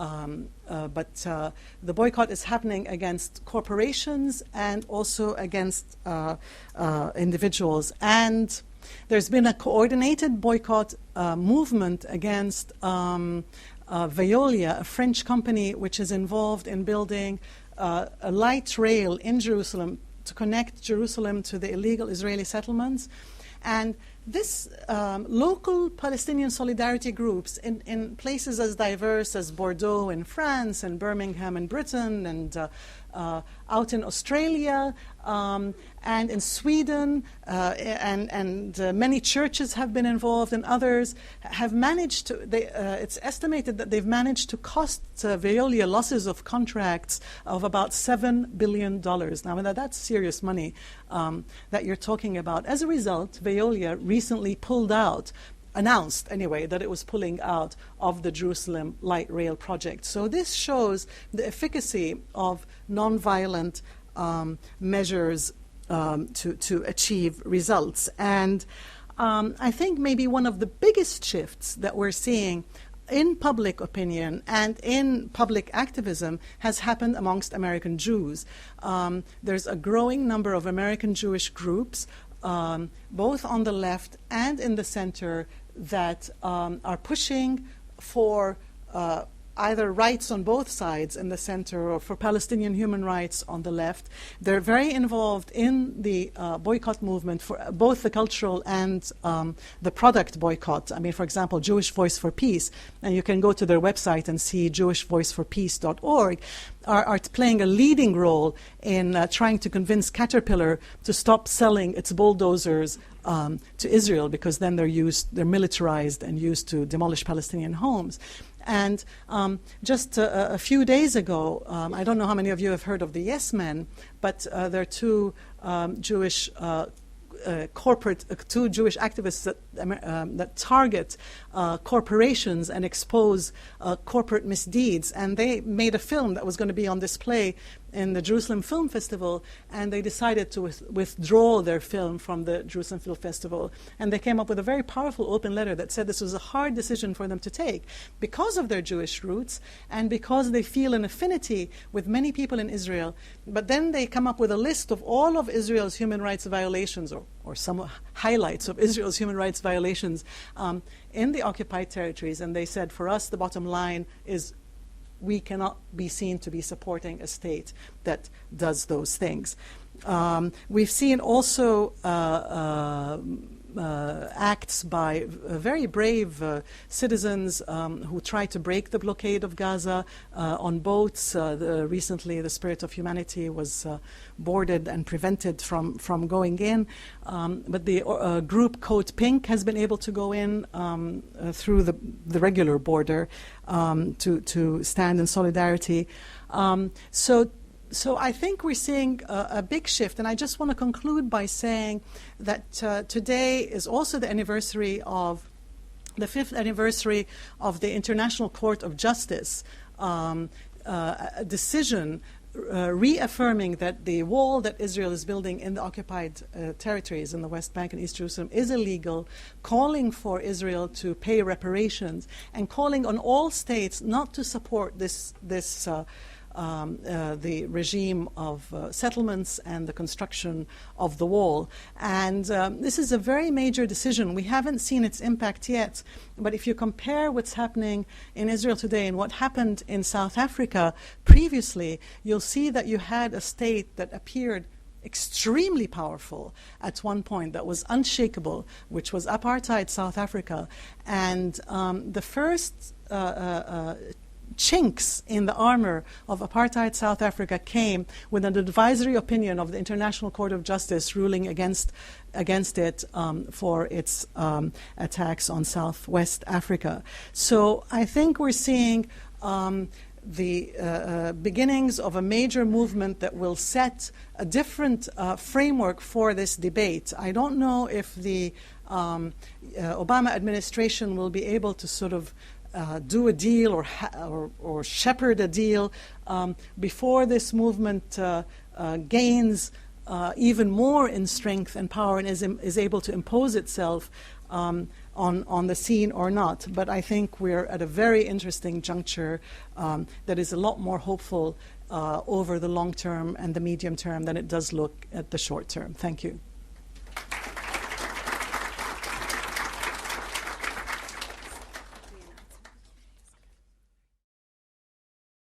but the boycott is happening against corporations and also against individuals. And there's been a coordinated boycott movement against Veolia, a French company which is involved in building a light rail in Jerusalem to connect Jerusalem to the illegal Israeli settlements. And this local Palestinian solidarity groups in places as diverse as Bordeaux in France and Birmingham in Britain and out in Australia and in Sweden and many churches have been involved, and others have managed to, it's estimated that they've managed to cost Veolia losses of contracts of about $7 billion. Now that's serious money that you're talking about. As a result, Veolia recently announced anyway, that it was pulling out of the Jerusalem light rail project. So this shows the efficacy of nonviolent measures to achieve results. And I think maybe one of the biggest shifts that we're seeing in public opinion and in public activism has happened amongst American Jews. There's a growing number of American Jewish groups, both on the left and in the center, that are pushing for either rights on both sides in the center or for Palestinian human rights on the left. They're very involved in the boycott movement for both the cultural and the product boycott. I mean, for example, Jewish Voice for Peace, and you can go to their website and see jewishvoiceforpeace.org, are playing a leading role in trying to convince Caterpillar to stop selling its bulldozers to Israel, because then they're militarized and used to demolish Palestinian homes. And just a few days ago, I don't know how many of you have heard of the Yes Men, but there are two Jewish two Jewish activists that target corporations and expose corporate misdeeds. And they made a film that was going to be on display in the Jerusalem Film Festival, and they decided to withdraw their film from the Jerusalem Film Festival. And they came up with a very powerful open letter that said this was a hard decision for them to take because of their Jewish roots and because they feel an affinity with many people in Israel. But then they come up with a list of all of Israel's human rights violations, or some highlights of Israel's human rights violations in the occupied territories. And they said, for us, the bottom line is we cannot be seen to be supporting a state that does those things. We've seen also acts by very brave citizens who try to break the blockade of Gaza on boats. Recently, the Spirit of Humanity was boarded and prevented from going in. But the group Code Pink has been able to go in through the regular border to stand in solidarity. So I think we're seeing a big shift, and I just want to conclude by saying that today is also the anniversary of the 5th anniversary of the International Court of Justice a decision reaffirming that the wall that Israel is building in the occupied territories in the West Bank and East Jerusalem is illegal, calling for Israel to pay reparations, and calling on all states not to support the regime of settlements and the construction of the wall. And this is a very major decision. We haven't seen its impact yet, but if you compare what's happening in Israel today and what happened in South Africa previously, you'll see that you had a state that appeared extremely powerful at one point, that was unshakable, which was apartheid South Africa. And the first chinks in the armor of apartheid South Africa came with an advisory opinion of the International Court of Justice ruling against it for its attacks on Southwest Africa. So I think we're seeing the beginnings of a major movement that will set a different framework for this debate. I don't know if the Obama administration will be able to sort of do a deal or shepherd a deal before this movement gains even more in strength and power and is able to impose itself. on the scene or not. But I think we're at a very interesting juncture that is a lot more hopeful over the long term and the medium term than it does look at the short term. Thank you.